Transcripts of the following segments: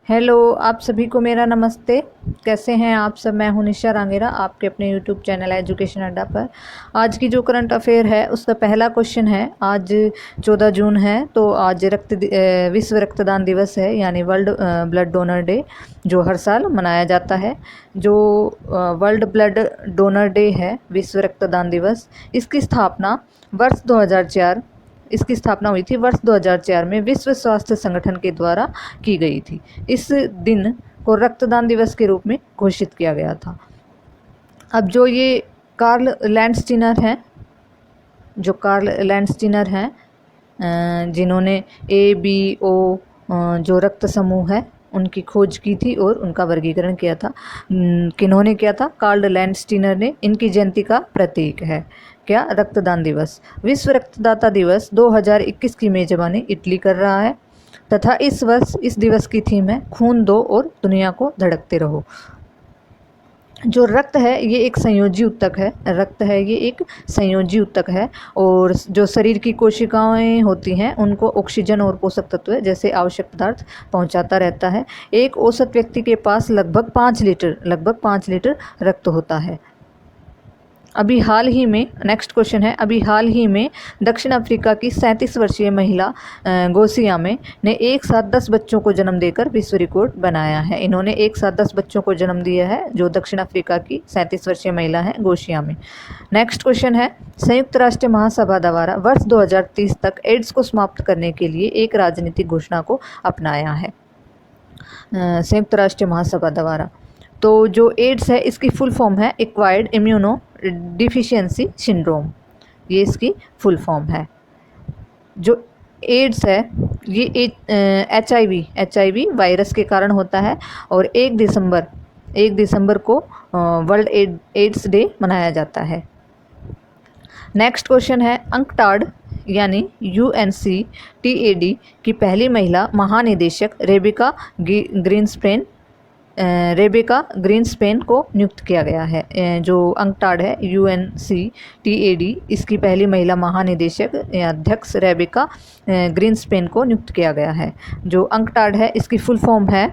Hello, आप सभी को मेरा नमस्ते। कैसे हैं आप सब? मैं हूं निशा रांगेरा, आपके अपने यूट्यूब चैनल एजुकेशन अड्डा पर। आज की जो करंट अफेयर है उसका पहला क्वेश्चन है। आज 14 जून है, तो आज विश्व रक्तदान दिवस है, यानी वर्ल्ड ब्लड डोनर डे, जो हर साल मनाया जाता है। जो वर्ल्ड ब्लड डोनर डे है, विश्व रक्तदान दिवस, इसकी स्थापना वर्ष 2004 इसकी स्थापना हुई थी वर्ष 2004 में विश्व स्वास्थ्य संगठन के द्वारा की गई थी। इस दिन को रक्तदान दिवस के रूप में घोषित किया गया था। अब जो ये कार्ल लैंडस्टीनर हैं, जिन्होंने ABO जो रक्त समूह है उनकी खोज की थी और उनका वर्गीकरण किया था। किन्होंने किया था? कार्ल लैंडस्टीनर ने। इनकी जयंती का प्रतीक है क्या? रक्तदान दिवस। विश्व रक्तदाता दिवस 2021 की मेजबानी इटली कर रहा है तथा इस वर्ष इस दिवस की थीम है खून दो और दुनिया को धड़कते रहो। जो रक्त है ये एक संयोजी ऊतक है और जो शरीर की कोशिकाएं होती हैं उनको ऑक्सीजन और पोषक तत्व जैसे आवश्यक पदार्थ पहुंचाता रहता है। एक औसत व्यक्ति के पास लगभग 5 लीटर रक्त होता है। अभी हाल ही में दक्षिण अफ्रीका की 37 वर्षीय महिला गोसियामे ने एक साथ 10 बच्चों को जन्म देकर विश्व रिकॉर्ड बनाया है। इन्होंने एक साथ 10 बच्चों को जन्म दिया है, जो दक्षिण अफ्रीका की 37 वर्षीय महिला है गोसियामे। नेक्स्ट क्वेश्चन है, संयुक्त राष्ट्र महासभा द्वारा वर्ष 2030 तक एड्स को समाप्त करने के लिए एक राजनीतिक घोषणा को अपनाया है। संयुक्त राष्ट्र महासभा द्वारा, तो जो एड्स है इसकी फुल फॉर्म है एक्वायर्ड इम्यूनो डिफिशियंसी सिंड्रोम, ये इसकी फुल फॉर्म है। जो एड्स है ये HIV वायरस के कारण होता है और 1 दिसंबर को वर्ल्ड एड्स डे मनाया जाता है। नेक्स्ट क्वेश्चन है, अंकटाड यानी UNCTAD की पहली महिला महानिदेशक रेबेका ग्रीन्सपेन को नियुक्त किया गया है। जो अंकटाड है UNCTAD, इसकी पहली महिला महानिदेशक या अध्यक्ष रेबेका ग्रीन्सपेन को नियुक्त किया गया है। जो अंकटाड है इसकी फुल फॉर्म है,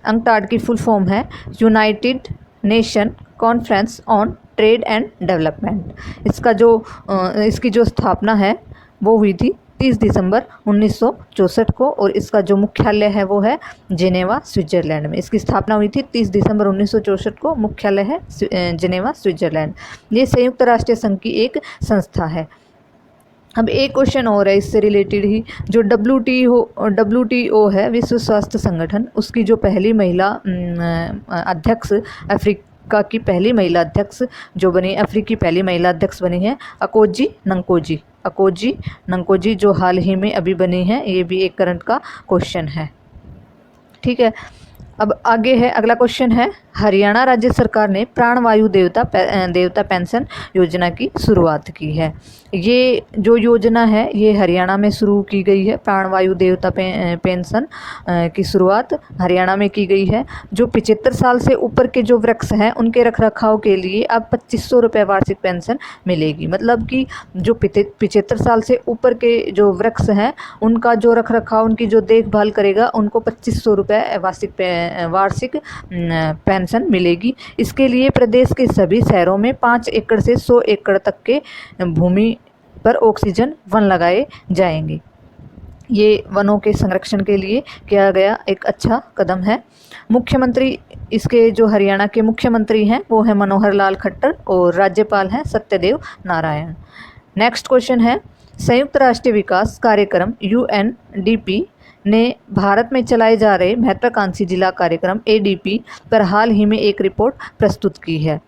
अंकटाड की फुल फॉर्म है United nation conference on trade and development. इसकी जो स्थापना है वो हुई थी 30 दिसंबर 1964 को और इसका जो मुख्यालय है वो है जिनेवा, स्विट्जरलैंड में। इसकी स्थापना हुई थी 30 दिसंबर 1964 को, मुख्यालय है जिनेवा, स्विट्जरलैंड। ये संयुक्त राष्ट्र संघ की एक संस्था है। अब एक क्वेश्चन और है इससे रिलेटेड ही, जो WTO है, विश्व स्वास्थ्य संगठन, उसकी जो पहली महिला अध्यक्ष, अफ्रीका की पहली महिला अध्यक्ष जो बनी, अफ्रीकी पहली महिला अध्यक्ष बनी है अकोजी नंकोजी, जो हाल ही में अभी बनी है। ये भी एक करंट का क्वेश्चन है, ठीक है। अब आगे है, अगला क्वेश्चन है, हरियाणा राज्य सरकार ने प्राणवायु देवता पेंशन योजना की शुरुआत की है। ये जो योजना है ये हरियाणा में शुरू की गई है। प्राणवायु देवता पेंशन की शुरुआत हरियाणा में की गई है। जो 75 साल से ऊपर के जो वृक्ष हैं उनके रखरखाव के लिए अब 2500 रुपये वार्षिक पेंशन मिलेगी। मतलब कि जो 75 साल से ऊपर के जो वृक्ष हैं उनका जो रखरखाव, उनकी जो देखभाल करेगा, उनको 2500 रुपये वार्षिक पेंशन मिलेगी। इसके लिए प्रदेश के सभी शहरों में 5 एकड़ से 100 एकड़ तक के भूमि पर ऑक्सीजन वन लगाए जाएंगे। ये वनों के संरक्षण के लिए किया गया एक अच्छा कदम है। मुख्यमंत्री, इसके जो हरियाणा के मुख्यमंत्री हैं वो है मनोहर लाल खट्टर और राज्यपाल हैं सत्यदेव नारायण। नेक्स्ट क्वेश्चन है, संयुक्त राष्ट्र विकास कार्यक्रम UNDP ने भारत में चलाए जा रहे महत्वाकांक्षी जिला कार्यक्रम ADP पर हाल ही में एक रिपोर्ट प्रस्तुत की है।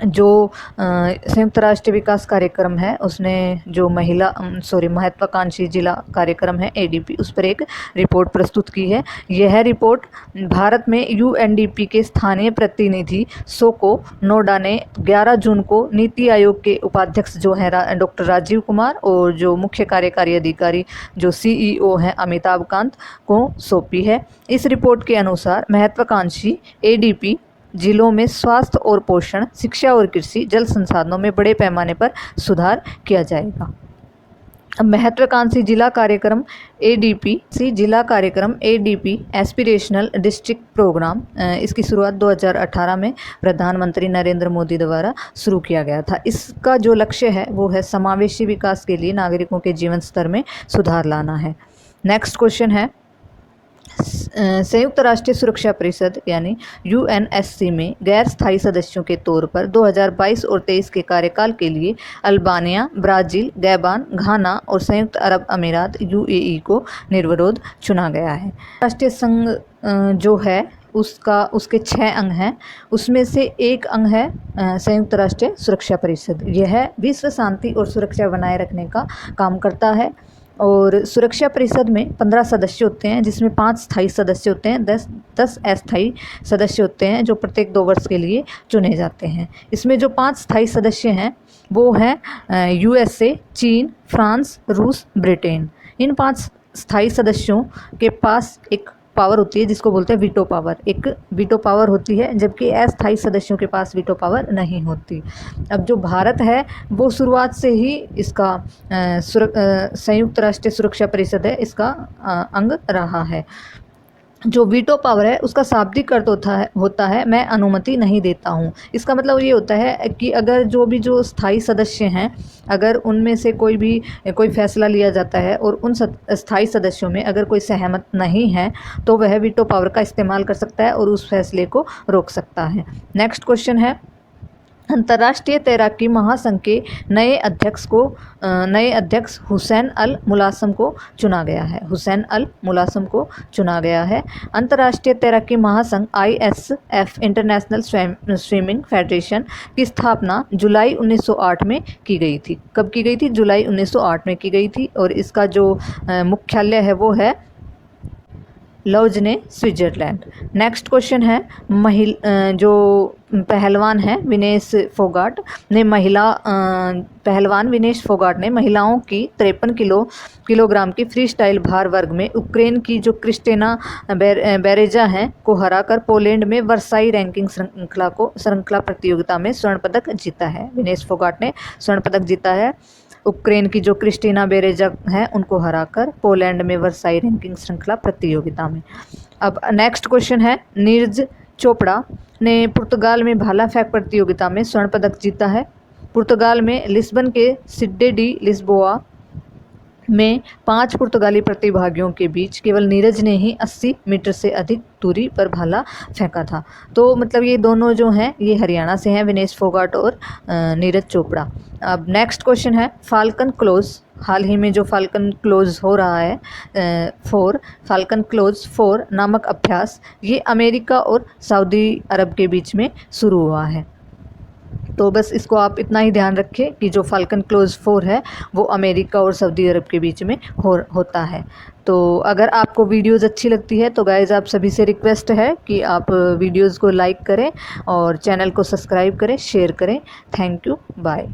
जो संयुक्त राष्ट्र विकास कार्यक्रम है उसने जो महत्वाकांक्षी जिला कार्यक्रम है ADP, उस पर एक रिपोर्ट प्रस्तुत की है। यह रिपोर्ट भारत में UNDP के स्थानीय प्रतिनिधि सोको नोडा ने 11 जून को नीति आयोग के उपाध्यक्ष जो हैं डॉक्टर राजीव कुमार और जो मुख्य कार्यकारी अधिकारी जो CEO हैं अमिताभ कांत को सौंपी है। इस रिपोर्ट के अनुसार महत्वाकांक्षी ADP जिलों में स्वास्थ्य और पोषण, शिक्षा और कृषि, जल संसाधनों में बड़े पैमाने पर सुधार किया जाएगा। अब महत्वाकांक्षी जिला कार्यक्रम ADP एस्पिरेशनल डिस्ट्रिक्ट प्रोग्राम, इसकी शुरुआत 2018 में प्रधानमंत्री नरेंद्र मोदी द्वारा शुरू किया गया था। इसका जो लक्ष्य है वो है समावेशी विकास के लिए नागरिकों के जीवन स्तर में सुधार लाना है। नेक्स्ट क्वेश्चन है, संयुक्त राष्ट्र सुरक्षा परिषद यानी UNSC में गैर स्थायी सदस्यों के तौर पर 2022 और 23 के कार्यकाल के लिए अल्बानिया, ब्राज़ील, गैबान, घाना और संयुक्त अरब अमीरात UAE को निर्विरोध चुना गया है। राष्ट्रीय संघ जो है उसके 6 अंग हैं, उसमें से एक अंग है संयुक्त राष्ट्र सुरक्षा परिषद। यह विश्व शांति और सुरक्षा बनाए रखने का काम करता है और सुरक्षा परिषद में 15 सदस्य होते हैं, जिसमें 5 स्थायी सदस्य होते हैं, 10 अस्थायी सदस्य होते हैं जो प्रत्येक 2 वर्ष के लिए चुने जाते हैं। इसमें जो 5 स्थायी सदस्य हैं वो हैं USA, चीन, फ्रांस, रूस, ब्रिटेन। इन 5 स्थायी सदस्यों के पास एक पावर होती है जिसको बोलते हैं वीटो पावर। एक वीटो पावर होती है, जबकि अस्थायी सदस्यों के पास वीटो पावर नहीं होती। अब जो भारत है वो शुरुआत से ही इसका संयुक्त राष्ट्र सुरक्षा परिषद है, इसका अंग रहा है। जो वीटो पावर है उसका शाब्दिक अर्थ होता है मैं अनुमति नहीं देता हूँ। इसका मतलब ये होता है कि अगर जो स्थायी सदस्य हैं, अगर उनमें से कोई फैसला लिया जाता है और उन स्थायी सदस्यों में अगर कोई सहमत नहीं है तो वह वीटो पावर का इस्तेमाल कर सकता है और उस फैसले को रोक सकता है। नेक्स्ट क्वेश्चन है, अंतर्राष्ट्रीय तैराकी महासंघ के नए अध्यक्ष हुसैन अल मुलासम को चुना गया है। हुसैन अल मुलासम को चुना गया है। अंतर्राष्ट्रीय तैराकी महासंघ ISF इंटरनेशनल स्विमिंग फेडरेशन की स्थापना जुलाई 1908 में की गई थी। कब की गई थी? जुलाई 1908 में की गई थी और इसका जो मुख्यालय है वो है लौजने, स्विट्जरलैंड। नेक्स्ट क्वेश्चन है, जो पहलवान है विनेश फोगाट ने महिलाओं की 53 किलोग्राम की फ्री स्टाइल भार वर्ग में यूक्रेन की जो क्रिस्टिना बेरेजा हैं को हराकर पोलैंड में वर्साई रैंकिंग श्रृंखला प्रतियोगिता में स्वर्ण पदक जीता है। विनेश फोगाट ने स्वर्ण पदक जीता है यूक्रेन की जो क्रिस्टिना बेरेजा हैं उनको हराकर पोलैंड में वर्साई रैंकिंग श्रृंखला प्रतियोगिता में। अब नेक्स्ट क्वेश्चन है, नीरज चोपड़ा ने पुर्तगाल में भाला फेंक प्रतियोगिता में स्वर्ण पदक जीता है। पुर्तगाल में लिस्बन के सिडे डी लिस्बोआ में 5 पुर्तगाली प्रतिभागियों के बीच केवल नीरज ने ही 80 मीटर से अधिक दूरी पर भाला फेंका था। तो मतलब ये दोनों जो हैं ये हरियाणा से हैं, विनेश फोगाट और नीरज चोपड़ा। अब नेक्स्ट क्वेश्चन है, फाल्कन क्लोज, हाल ही में जो फाल्कन क्लोज हो रहा है फाल्कन क्लोज 4 नामक अभ्यास, ये अमेरिका और सऊदी अरब के बीच में शुरू हुआ है। तो बस इसको आप इतना ही ध्यान रखें कि जो फाल्कन क्लोज 4 है वो अमेरिका और सऊदी अरब के बीच में होता है। तो अगर आपको वीडियोज़ अच्छी लगती है तो गाइज़ आप सभी से रिक्वेस्ट है कि आप वीडियोज़ को लाइक करें और चैनल को सब्सक्राइब करें, शेयर करें। Thank you, bye.